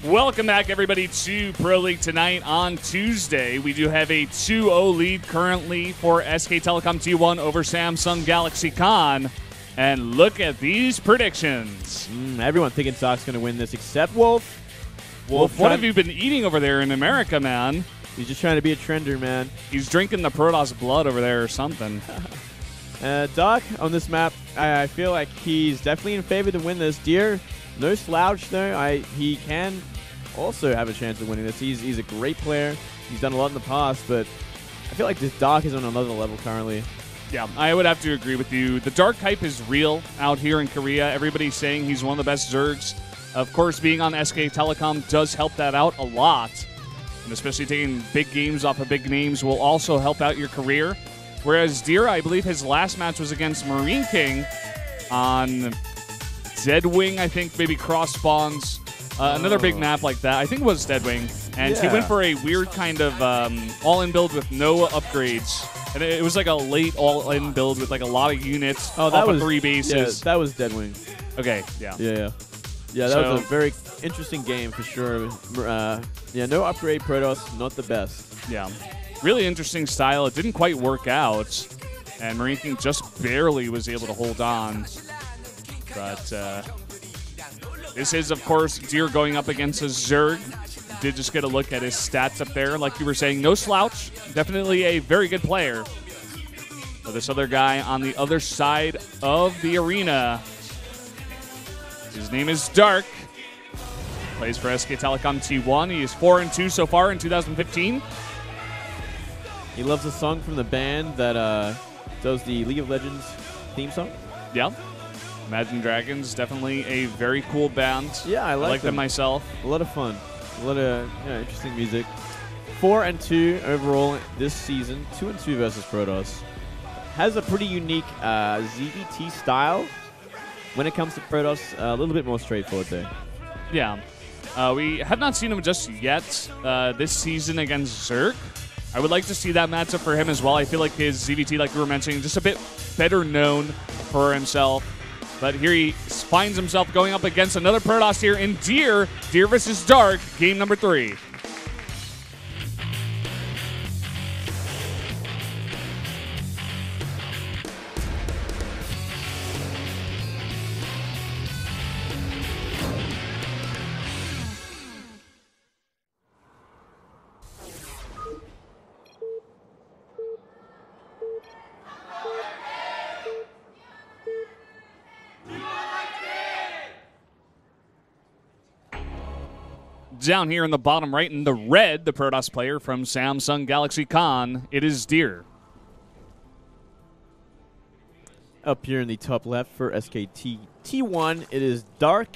Welcome back, everybody, to Pro League tonight on Tuesday. We do have a 2-0 lead currently for SK Telecom T1 over Samsung Galaxy Con. And look at these predictions. Everyone thinking Sock's going to win this except Wolf. Wolf, what have you been eating over there in America, man? He's just trying to be a trender, man. He's drinking the Protoss blood over there or something. Doc, on this map, I feel like he's definitely in favor to win this. Deer, no slouch, though. He can also have a chance of winning this. He's a great player. He's done a lot in the past, but I feel like this Doc is on another level currently. Yeah, I would have to agree with you. The Dark hype is real out here in Korea. Everybody's saying he's one of the best Zergs. Of course, being on SK Telecom does help that out a lot. And especially taking big games off of big names will also help out your career. Whereas Deer, I believe his last match was against Marine King on Deadwing, I think, maybe cross spawns. Another big map like that. I think it was Deadwing. And he went for a weird kind of all-in build with no upgrades. And it was like a late all-in build with like a lot of units off of 3 bases. Yeah, that was Deadwing. Okay, yeah. Yeah, that was a very interesting game for sure. No upgrade Protoss, not the best. Yeah. Really interesting style. It didn't quite work out, and Marine King just barely was able to hold on. But this is, of course, Deer going up against a Zerg. Did just get a look at his stats up there. Like you were saying, no slouch. Definitely a very good player. But this other guy on the other side of the arena, his name is Dark. Plays for SK Telecom T1. He is 4-2 so far in 2015. He loves a song from the band that does the League of Legends theme song. Yeah. Imagine Dragons, definitely a very cool band. Yeah, I like them myself. A lot of fun. A lot of interesting music. 4-2 overall this season. 2-2 versus Protoss. Has a pretty unique ZVT style. When it comes to Protoss, a little bit more straightforward there. Yeah. We have not seen him just yet this season against Zerg. I would like to see that matchup for him as well. I feel like his ZVT, like we were mentioning, just a bit better known for himself. But here he finds himself going up against another Protoss here in Deer. Deer versus Dark, game number 3. Down here in the bottom right in the red, the Protoss player from Samsung Galaxy Con, it is Deer. Up here in the top left for SKT T1, it is Dark.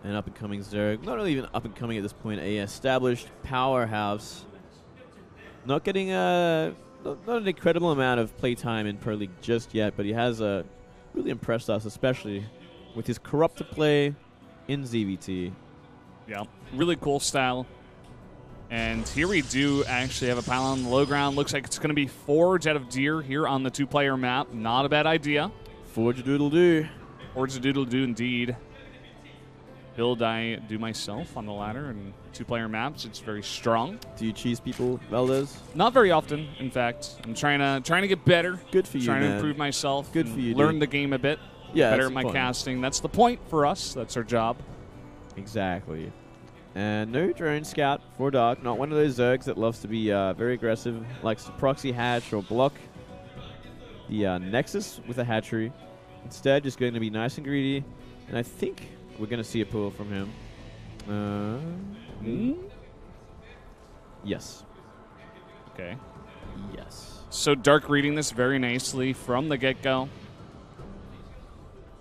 An up-and-coming Zerg. Not really even up-and-coming at this point, a established powerhouse. Not getting not an incredible amount of playtime in Pro League just yet, but he has really impressed us, especially with his corrupted play in ZVT. Yeah, really cool style. And here we do actually have a pile on the low ground. Looks like it's going to be Forge out of Deer here on the 2-player map. Not a bad idea. Forge-a-doodle-doo. Forge-a-doodle-doo indeed. Build I do myself on the ladder and 2-player maps. It's very strong. Do you cheese people, Valdez? Not very often, in fact. I'm trying to get better. Good for you, Trying man. to improve myself. Good for you, learn dude. the game a bit. Yeah, better at that's my fun. casting. That's the point for us. That's our job. Exactly. And no drone scout for Dark. Not one of those Zergs that loves to be very aggressive, likes to proxy hatch or block the Nexus with a hatchery. Instead, just going to be nice and greedy. And I think we're going to see a pull from him. Yes. Okay. Yes. So Dark reading this very nicely from the get-go.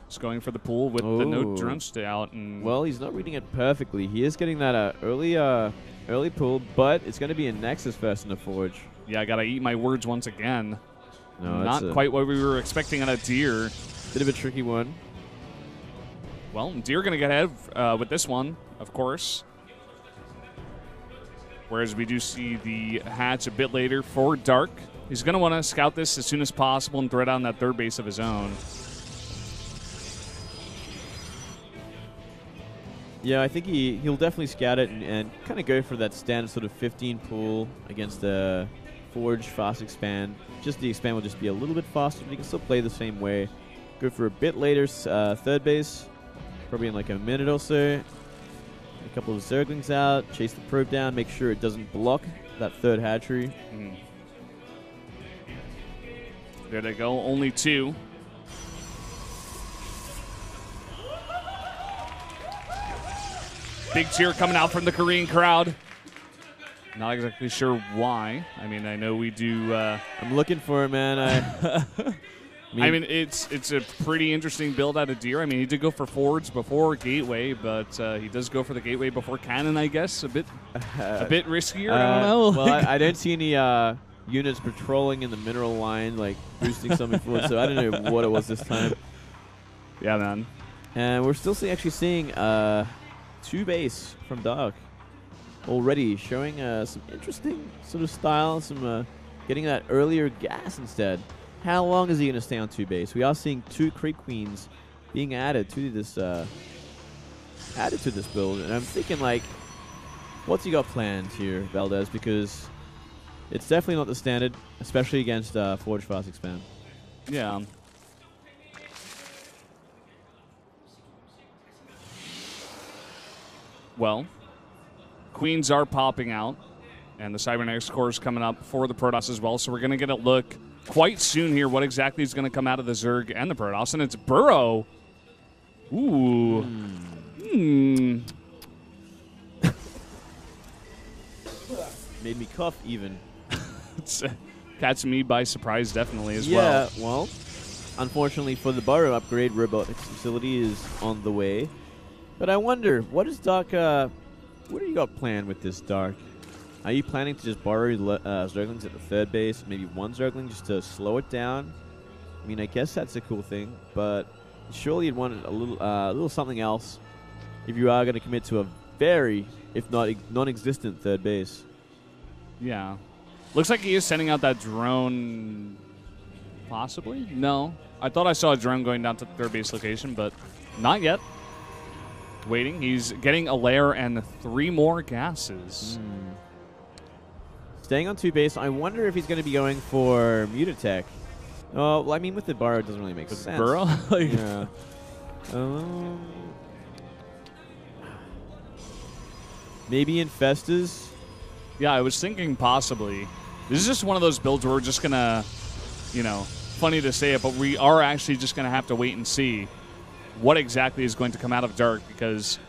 Just going for the pool with the no drone scout. And well, he's not reading it perfectly. He is getting that early pull, but it's going to be a Nexus first in the Forge. Yeah, I got to eat my words once again. No, not quite what we were expecting on a Deer. Bit of a tricky one. Well, Deer going to get ahead with this one, of course. Whereas we do see the hatch a bit later for Dark. He's going to want to scout this as soon as possible and throw down that third base of his own. Yeah, I think he'll definitely scout it and kind of go for that standard sort of 15 pool against the Forge fast expand. Just the expand will just be a little bit faster, but you can still play the same way. Go for a bit later third base, probably in like a minute or so. A couple of Zerglings out, chase the probe down, make sure it doesn't block that third hatchery. There they go, only 2. Big cheer coming out from the Korean crowd. Not exactly sure why. I mean, I know we do. I'm looking for it, man. I mean, it's a pretty interesting build out of Deer. I mean, he did go for Forge before Gateway, but he does go for the Gateway before Cannon, I guess. A bit riskier. I don't know. Well, I don't see any units patrolling in the mineral line, like boosting something forward. So I don't know what it was this time. Yeah, man. And we're still actually seeing 2 base from Dark already, showing some interesting sort of style, some getting that earlier gas instead. How long is he going to stay on 2 base? We are seeing 2 Creep Queens being added to this build, and I'm thinking like, what's he got planned here, Valdez? Because it's definitely not the standard, especially against Forge Fast Expand. Yeah. Well, Queens are popping out, and the Cybernetics core is coming up for the Protoss as well, so we're going to get a look quite soon here what exactly is going to come out of the Zerg and the Protoss, and it's Burrow. Ooh. Made me cough even. It's catching me by surprise definitely as well. Yeah, well, unfortunately for the Burrow upgrade, robotics facility is on the way. But I wonder, what is Dark, what do you got planned with this, Dark? Are you planning to just borrow Zerglings at the third base, maybe 1 Zergling just to slow it down? I mean, I guess that's a cool thing, but surely you'd want a little something else if you are going to commit to a very, if not non-existent third base. Yeah. Looks like he is sending out that drone, possibly? No. I thought I saw a drone going down to the third base location, but not yet. Waiting. He's getting a lair and 3 more gases. Staying on 2 base, I wonder if he's going to be going for Mutatech. Oh, well, I mean, with the Burrow, it doesn't really make sense. Burrow? Yeah. Maybe Infestors? Yeah, I was thinking possibly. This is just one of those builds where we're just going to, you know, funny to say it, but we are actually just going to have to wait and see what exactly is going to come out of Dark, because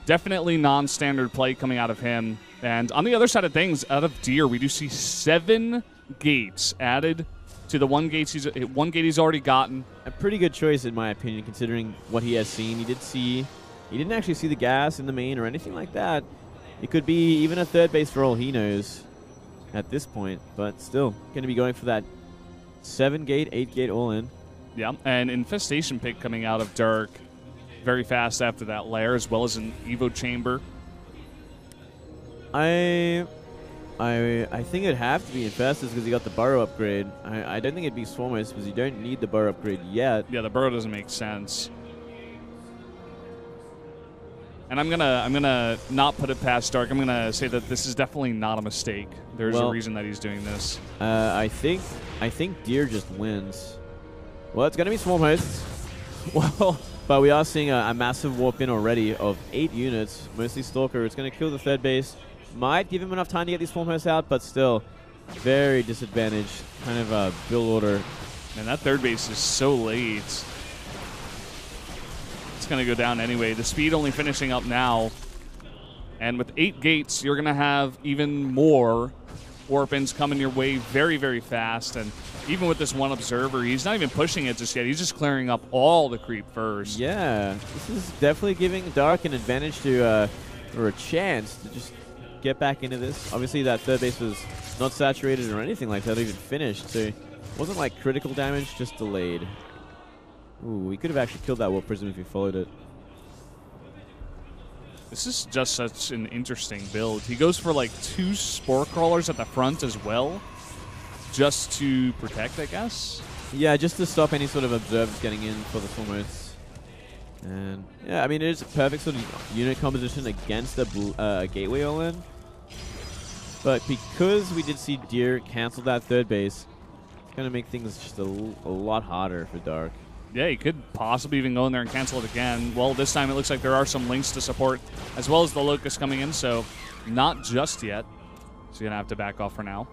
definitely non-standard play coming out of him. And on the other side of things, out of Deer, we do see 7 gates added to the 1 gate he's already gotten. A pretty good choice, in my opinion, considering what he has seen. He didn't actually see the gas in the main or anything like that. It could be even a third base for all he knows at this point, but still going to be going for that 7 gate, 8 gate all in. Yeah, and Infestation Pick coming out of Dark very fast after that lair, as well as an Evo Chamber. I think it'd have to be Infestors because you got the Burrow upgrade. I don't think it'd be Swarmers because you don't need the Burrow upgrade yet. Yeah, the Burrow doesn't make sense. And I'm gonna not put it past Dark. I'm gonna say that this is definitely not a mistake. There's a reason that he's doing this. I think Deer just wins. Well, it's gonna be Swarm Hosts. Well, but we are seeing a massive warp in already of 8 units, mostly Stalker. It's gonna kill the third base. Might give him enough time to get these Swarm Hosts out, but still very disadvantaged kind of build order. And that third base is so late. It's going to go down anyway. The speed only finishing up now. And with 8 gates, you're going to have even more warp-ins coming your way very, very fast. And even with this 1 observer, he's not even pushing it just yet. He's just clearing up all the creep first. Yeah, this is definitely giving Dark an advantage to, or a chance to just get back into this. Obviously, that third base was not saturated or anything like that, even finished. So it wasn't like critical damage, just delayed. Ooh, we could have actually killed that Warp Prism if we followed it. This is just such an interesting build. He goes for like 2 Spore Crawlers at the front as well, just to protect, I guess. Yeah, just to stop any sort of observers getting in for the Foremost. And yeah, I mean, it is a perfect sort of unit composition against the gateway all-in. But because we did see Deer cancel that third base, it's going to make things just a lot harder for Dark. Yeah, he could possibly even go in there and cancel it again. Well, this time it looks like there are some links to support, as well as the Locust coming in, so not just yet. So you're going to have to back off for now.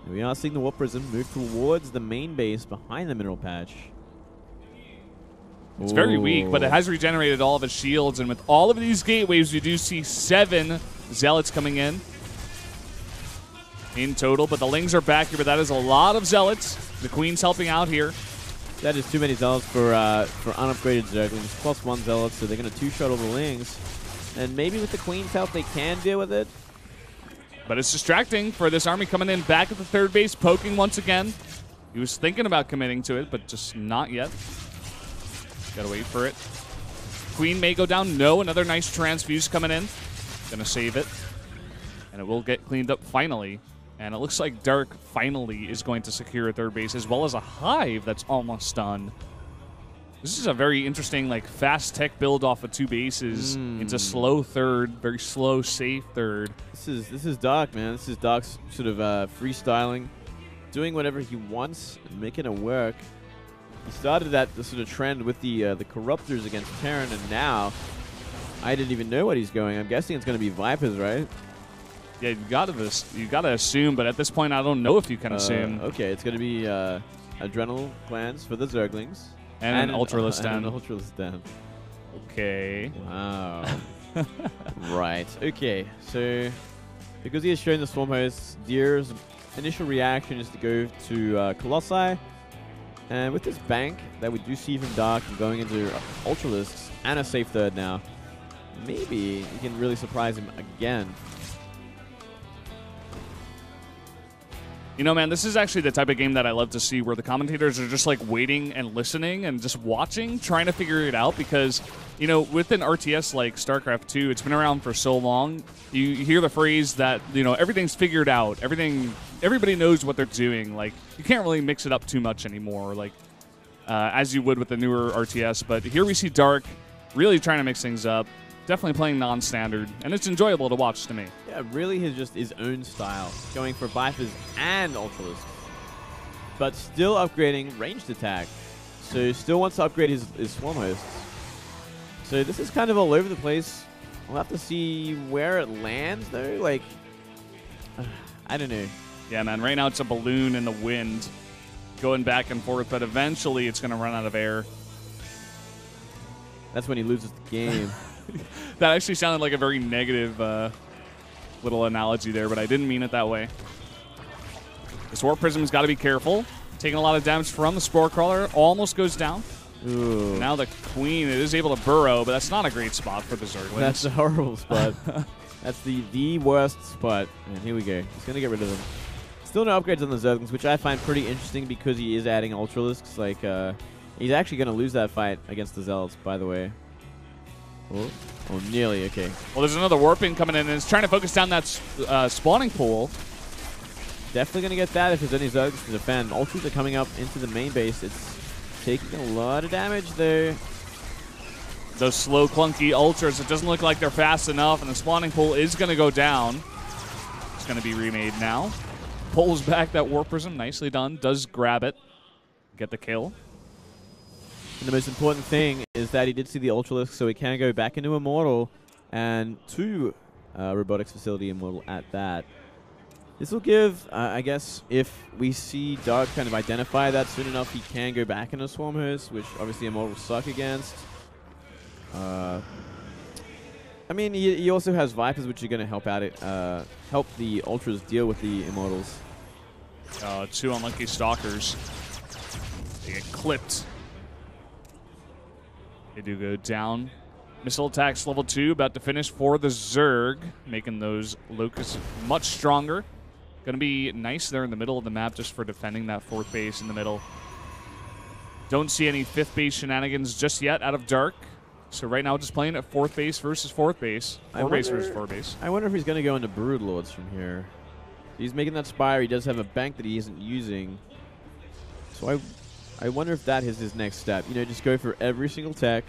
We are seeing the Warp Prism move towards the main base behind the mineral patch. It's very weak, but it has regenerated all of its shields, and with all of these gateways, we do see 7 Zealots coming in total, but the Lings are back here, but that is a lot of Zealots. The Queen's helping out here. That is too many Zealots for unupgraded Zerglings. +1 Zealots, so they're going to two-shot all the Lings. And maybe with the Queen's help, they can deal with it. But it's distracting for this army coming in back at the third base, poking once again. He was thinking about committing to it, but just not yet. Gotta wait for it. Queen may go down. No, another nice transfuse coming in. Gonna save it. And it will get cleaned up finally. And it looks like Dark finally is going to secure a third base, as well as a Hive that's almost done. This is a very interesting, like, fast tech build off of 2 bases into slow third, very slow, safe third. This is Dark, man. This is Dark's sort of freestyling, doing whatever he wants, and making it work. He started the sort of trend with the Corruptors against Terran, and now I didn't even know what he's going. I'm guessing it's going to be Vipers, right? Yeah, you gotta assume, but at this point, I don't know if you can assume. Okay, it's going to be Adrenal Glands for the Zerglings. And an Ultralisk Den. And an Ultralisk Den. Okay. Wow. Right. Okay, so because he has shown the Swarm Hosts, Deer's initial reaction is to go to Colossi. And with this bank that we do see from Dark and going into Ultralisks and a safe third now, maybe you can really surprise him again. You know, man, this is actually the type of game that I love to see, where the commentators are just like waiting and listening and just watching, trying to figure it out, because, you know, with an RTS like StarCraft 2, it's been around for so long. You hear the phrase that, you know, everything's figured out. Everybody knows what they're doing. Like, you can't really mix it up too much anymore, like, as you would with the newer RTS. But here we see Dark really trying to mix things up. Definitely playing non-standard, and it's enjoyable to watch to me. Yeah, really his own style, going for Vipers and Ultralisks, but still upgrading ranged attack. So still wants to upgrade his Swarm Hosts. So this is kind of all over the place. We'll have to see where it lands, though. Like, I don't know. Yeah, man, right now it's a balloon in the wind going back and forth, but eventually it's going to run out of air. That's when he loses the game. That actually sounded like a very negative little analogy there, but I didn't mean it that way. This Warp Prism's got to be careful. Taking a lot of damage from the Spore Crawler. Almost goes down. Ooh. Now the Queen is able to burrow, but that's not a great spot for the Zerglings. That's a horrible spot. That's the worst spot. And here we go. He's going to get rid of them. Still no upgrades on the Zerglings, which I find pretty interesting because he is adding Ultralisks. Like, he's actually going to lose that fight against the Zealots, by the way. Oh, nearly. Okay. Well, there's another Warping coming in, and it's trying to focus down that spawning pool. Definitely going to get that if there's any Zerglings to defend. Ultras are coming up into the main base. It's taking a lot of damage there. Those slow, clunky Ultras, it doesn't look like they're fast enough, and the spawning pool is going to go down. It's going to be remade now. Pulls back that Warp Prism. Nicely done. Does grab it. Get the kill. And the most important thing is that he did see the Ultralisk, so he can go back into Immortal and to Robotics Facility Immortal at that. This will give, I guess, if we see Dark kind of identify that soon enough, he can go back into Swarm Host, which obviously Immortals suck against. I mean, he also has Vipers, which are going to help out help the Ultras deal with the Immortals. 2 unlucky Stalkers. They get clipped. They do go down. Missile attacks level 2 about to finish for the Zerg, making those Locusts much stronger. Going to be nice there in the middle of the map just for defending that 4th base in the middle. Don't see any 5th base shenanigans just yet out of Dark. So right now just playing at 4th base versus 4th base. 4 base versus 4 base. I wonder if he's going to go into Brood Lords from here. He's making that Spire. He does have a bank that he isn't using. So I wonder if that is his next step. You know, just go for every single tech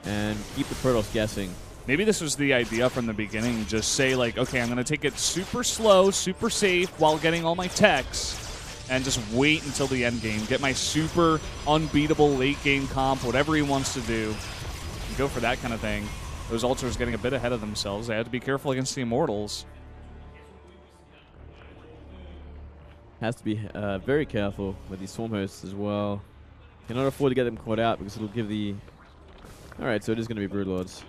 and keep the Protoss guessing. Maybe this was the idea from the beginning. Just say, like, okay, I'm going to take it super slow, super safe while getting all my techs, and just wait until the end game. Get my super unbeatable late game comp, whatever he wants to do. And go for that kind of thing. Those Ultras getting a bit ahead of themselves. They had to be careful against the Immortals. Has to be very careful with these Swarm Hosts as well. Cannot afford to get them caught out because it'll give the... Alright, so it is going to be Broodlords.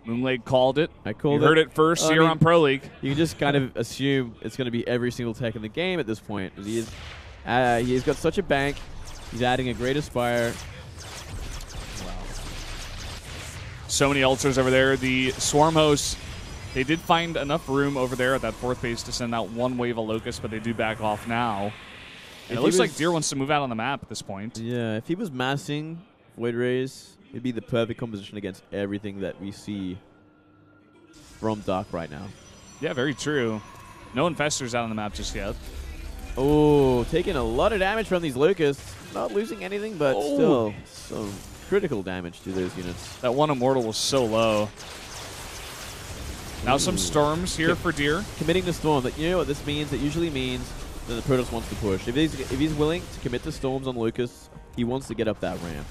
Moonblade called it. I called it. You heard it first here on Pro League. You can just kind of assume it's going to be every single tech in the game at this point. He's got such a bank. He's adding a great Aspire. Wow. So many Ultras over there. The Swarm Hosts, they did find enough room over there at that 4th base to send out one wave of Locust, but they do back off now. And it looks like Deer wants to move out on the map at this point. Yeah, if he was massing Void Rays, it'd be the perfect composition against everything that we see from Dark right now. Yeah, very true. No Infestors out on the map just yet. Oh, taking a lot of damage from these Locusts. Not losing anything, but still some critical damage to those units. That one Immortal was so low. Now some Storms here for Deer. Committing to Storm. You know what this means? It usually means that the Protoss wants to push. If he's willing to commit to Storms on Locusts, he wants to get up that ramp.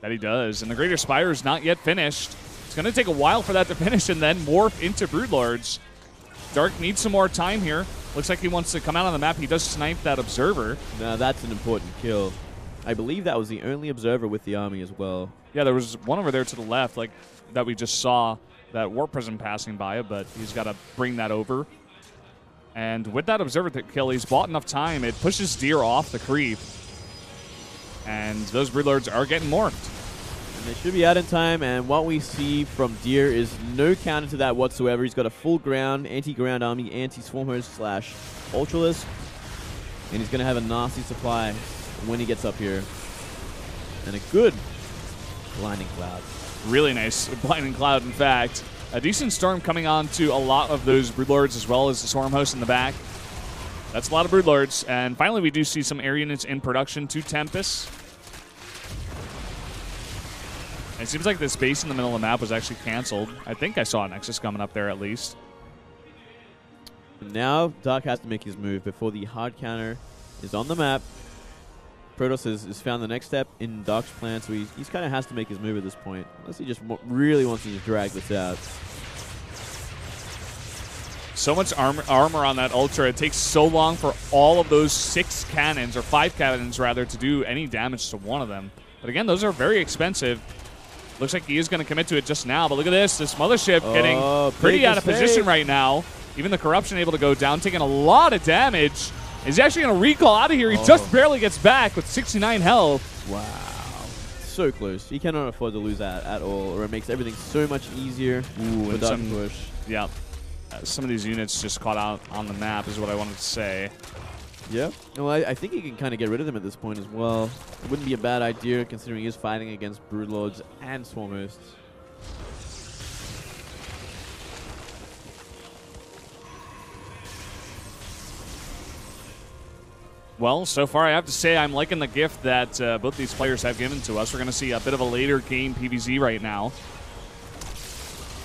That he does. And the Greater Spire is not yet finished. It's going to take a while for that to finish and then morph into Broodlords. Dark needs some more time here. Looks like he wants to come out on the map. He does snipe that Observer. Now that's an important kill. I believe that was the only Observer with the army as well. Yeah, there was one over there to the left, like that we just saw, that Warp Prism passing by it, but he's got to bring that over. And with that Observer kill, he's bought enough time. It pushes Deer off the creep. And those Broodlords are getting morphed. And they should be out in time, and what we see from Deer is no counter to that whatsoever. He's got a full ground, anti-ground army, anti-Swarm Host / Ultralisk, and he's going to have a nasty supply when he gets up here. And a good Blinding Cloud. Really nice Blinding Cloud, in fact. A decent Storm coming on to a lot of those Broodlords as well as the Swarm Host in the back. That's a lot of Broodlords. And finally, we do see some air units in production. 2 Tempests. It seems like this base in the middle of the map was actually canceled. I think I saw a Nexus coming up there at least. Now, Dark has to make his move before the hard counter is on the map. Protoss has found the next step in Dark's plan, so he kind of has to make his move at this point. Unless he just really wants to just drag this out. So much armor on that Ultra. It takes so long for all of those 6 cannons, or 5 cannons rather, to do any damage to one of them. But again, those are very expensive. Looks like he is going to commit to it just now. But look at this. This Mothership getting pretty out of position right now. Even the Corruption able to go down, taking a lot of damage. Is he actually going to recall out of here? He just barely gets back with 69 health. Wow. So close. He cannot afford to lose that at all, or it makes everything so much easier with that push. Yeah. Some of these units just caught out on the map is what I wanted to say. Yeah. Well, I think he can kind of get rid of them at this point as well. It wouldn't be a bad idea considering he is fighting against Broodlords and Swarm Hosts. Well, so far I have to say I'm liking the gift that both these players have given to us. We're going to see a bit of a later game PvZ right now.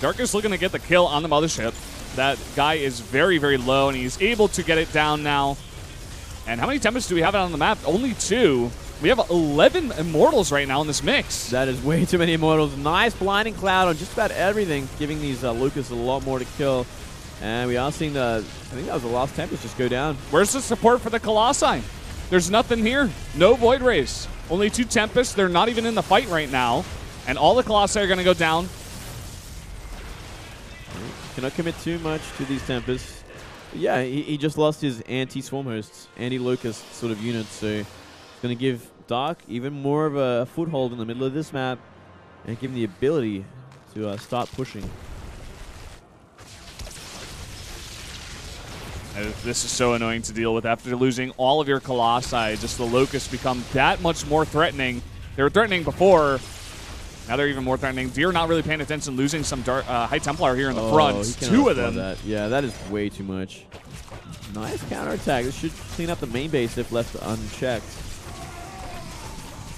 Dark is looking to get the kill on the Mothership. That guy is very, very low, and he's able to get it down now. And how many Tempests do we have out on the map? Only 2. We have 11 Immortals right now in this mix. That is way too many Immortals. Nice Blinding Cloud on just about everything, giving these Lucas a lot more to kill. And we are seeing the, I think that was the last Tempest just go down. Where's the support for the Colossi? There's nothing here. No Void Rays. Only 2 Tempests. They're not even in the fight right now. And all the Colossi are going to go down. Cannot commit too much to these Tempests. But yeah, he just lost his anti-Swarm Hosts, anti-Locust sort of units. So it's going to give Dark even more of a foothold in the middle of this map and give him the ability to start pushing. This is so annoying to deal with after losing all of your Colossi. Just the Locusts become that much more threatening. They were threatening before. Now they're even more threatening. Deer not really paying attention, losing some High Templar here in the front. 2 of them. That. Yeah, that is way too much. Nice counterattack. This should clean up the main base if left unchecked.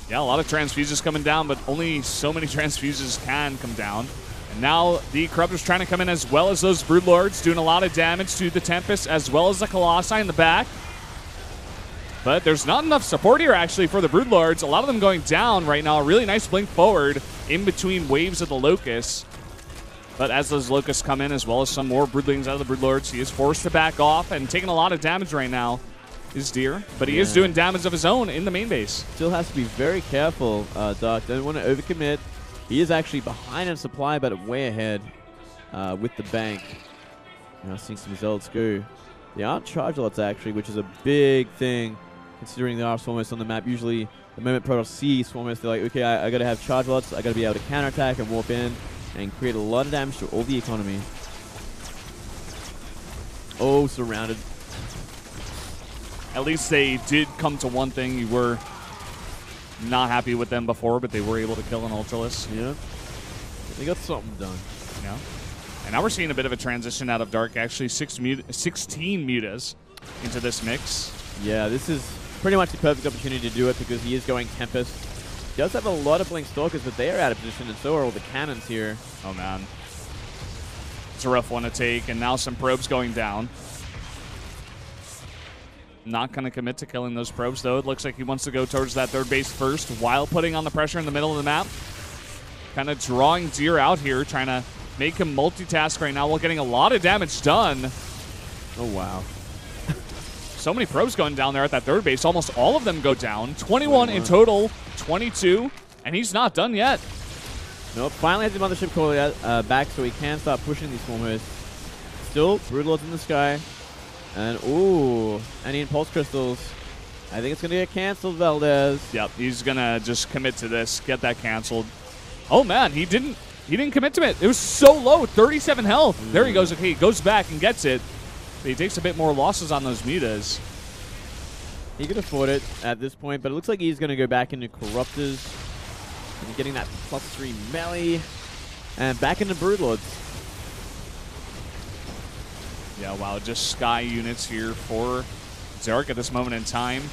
Yeah, a lot of transfuses coming down, but only so many transfuses can come down. And now the Corruptor's trying to come in as well as those Broodlords, doing a lot of damage to the Tempest as well as the Colossi in the back. But there's not enough support here, actually, for the Broodlords. A lot of them going down right now. A really nice blink forward in between waves of the Locusts. But as those Locusts come in, as well as some more Broodlings out of the Broodlords, he is forced to back off and taking a lot of damage right now is Deer. But he is doing damage of his own in the main base. Still has to be very careful, Doc. Don't want to overcommit. He is actually behind in supply, but way ahead with the bank. Now seeing some results go. They aren't charge lots, actually, which is a big thing, considering there are Swarmers on the map. Usually, the moment Protoss see Swarmers, they're like, okay, I got to have charge lots. I got to be able to counterattack and warp in and create a lot of damage to all the economy. Oh, surrounded. At least they did come to one thing. You were not happy with them before, but they were able to kill an Ultralisk. Yeah. They got something done. Yeah. And now we're seeing a bit of a transition out of Dark, actually 16 mutas into this mix. Yeah, this is pretty much the perfect opportunity to do it because he is going Tempest. He does have a lot of Blink Stalkers, but they are out of position, and so are all the cannons here. Oh, man. It's a rough one to take, and now some probes going down. Not going to commit to killing those probes, though. It looks like he wants to go towards that third base first while putting on the pressure in the middle of the map. Kind of drawing Deer out here, trying to make him multitask right now while getting a lot of damage done. Oh, wow. So many probes going down there at that third base. Almost all of them go down. 21 in total, 22, and he's not done yet. Nope, finally has the Mothership Core back so he can start pushing these Swarmers. Still, Broodlords in the sky. And, ooh, any Impulse Crystals. I think it's going to get canceled, Valdez. Yep, he's going to just commit to this, get that canceled. Oh, man, he didn't commit to it. It was so low, 37 health. There he goes. Okay, he goes back and gets it. But he takes a bit more losses on those mutas. He could afford it at this point, but it looks like he's going to go back into Corruptors. And getting that +3 melee. And back into Broodlords. Yeah, wow, just sky units here for Dark at this moment in time.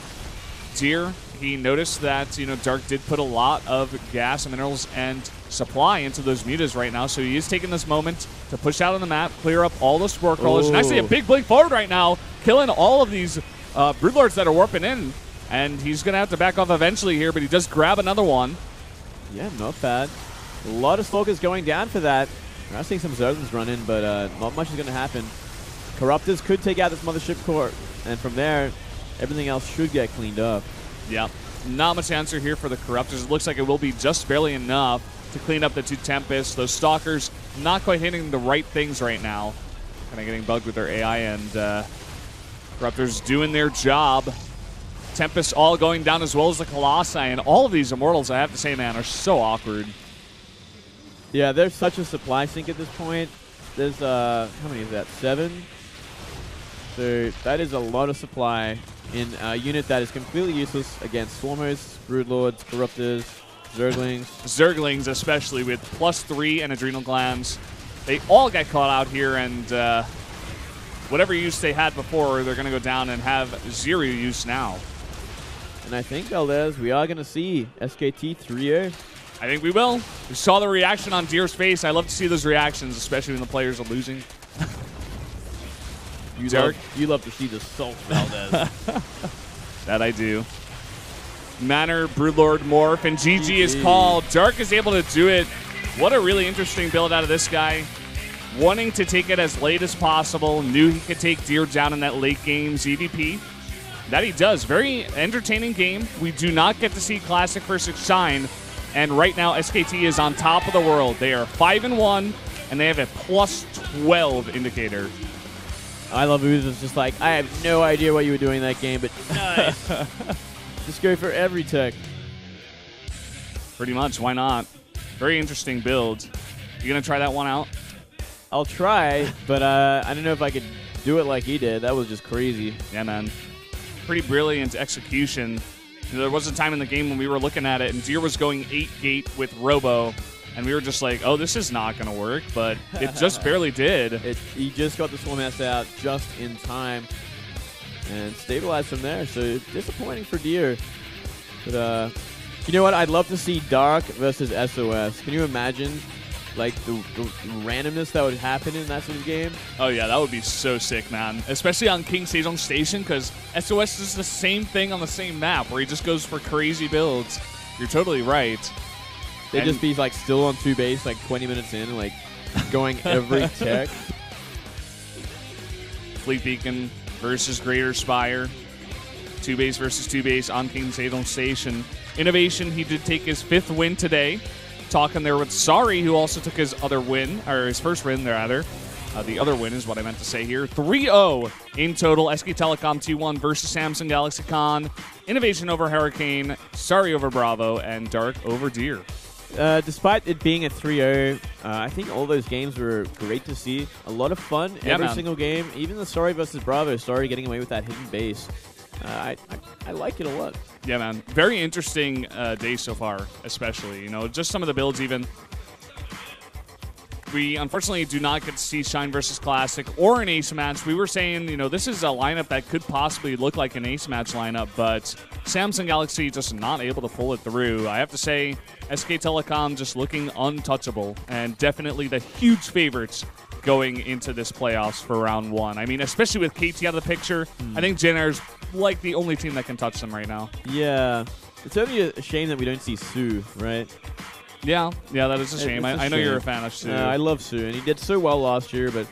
Deer, he noticed that, Dark did put a lot of gas, minerals, and supply into those mutas right now, so he is taking this moment to push out on the map, clear up all those Spore Crawlers, and I see a big blink forward right now, killing all of these Broodlords that are warping in, and he's going to have to back off eventually here, but he does grab another one. Yeah, not bad. A lot of Stalkers going down for that. We're seeing some Zerglings run in, but not much is going to happen. Corruptors could take out this Mothership Core, and from there, everything else should get cleaned up. Yeah, not much answer here for the Corruptors. It looks like it will be just barely enough to clean up the two Tempests. Those Stalkers not quite hitting the right things right now. Kind of getting bugged with their AI, and Corruptors doing their job. Tempests all going down as well as the Colossi, and all of these Immortals, I have to say, man, are so awkward. Yeah, there's such a supply sink at this point. There's, how many is that, 7? So that is a lot of supply in a unit that is completely useless against Swarmers, Broodlords, Corruptors, Zerglings. Zerglings, especially with +3 and Adrenal Glands. They all get caught out here, and whatever use they had before, they're going to go down and have 0 use now. And I think, Valdez, we are going to see SKT-3-0. I think we will. We saw the reaction on Deer's face. I love to see those reactions, especially when the players are losing. You love to see the salt, Valdez. That I do. Manor, Broodlord, Morph, and GG is called. Dark is able to do it. What a really interesting build out of this guy. Wanting to take it as late as possible. Knew he could take Deer down in that late game ZVP. That he does. Very entertaining game. We do not get to see Classic versus Shine. And right now, SKT is on top of the world. They are 5-1, and they have a +12 indicator. I love Uzo's just like, I have no idea what you were doing in that game, but nice. Just go for every tech. Pretty much. Why not? Very interesting build. You going to try that one out? I'll try, but I don't know if I could do it like he did. That was just crazy. Yeah, man. Pretty brilliant execution. There was a time in the game when we were looking at it, and Deer was going 8-gate with Robo, and we were just like, oh, this is not going to work, but it just barely did. He just got the Swarm S out just in time and stabilized from there, so disappointing for Deer. But You know what? I'd love to see Dark versus SOS. Can you imagine, like, the randomness that would happen in that sort of game? Oh, yeah, that would be so sick, man. Especially on King Sejong Station, because SOS is the same thing on the same map, where he just goes for crazy builds. You're totally right. They'd just be, like, still on 2 base, like, 20 minutes in, and, like, going every tech. Fleet Beacon versus Greater Spire. 2 base versus 2 base on King Sejong Station. Innovation, he did take his 5th win today. Talking there with Sari, who also took his other win, or his first win, rather. The other win is what I meant to say here. 3-0 in total. SK Telecom T1 versus Samsung Galaxy Con. Innovation over Hurricane, Sari over Bravo, and Dark over Deer. Despite it being a 3-0, I think all those games were great to see. A lot of fun every single game. Even the Sari versus Bravo, Sari getting away with that hidden base. I like it a lot. Yeah, man. Very interesting day so far, especially. You know, just some of the builds even. We unfortunately do not get to see Shine versus Classic or an Ace match. We were saying, you know, this is a lineup that could possibly look like an Ace match lineup, but Samsung Galaxy just not able to pull it through. I have to say, SK Telecom just looking untouchable and definitely the huge favorites going into this playoffs for round 1. I mean, especially with KT out of the picture, I think Gen Air's like the only team that can touch them right now. Yeah. It's only a shame that we don't see Sue, right? Yeah, that is a shame. I know you're a fan of Sue. I love Sue, and he did so well last year, but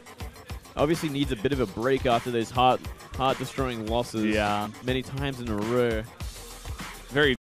obviously needs a bit of a break after those heart-destroying losses many times in a row. Very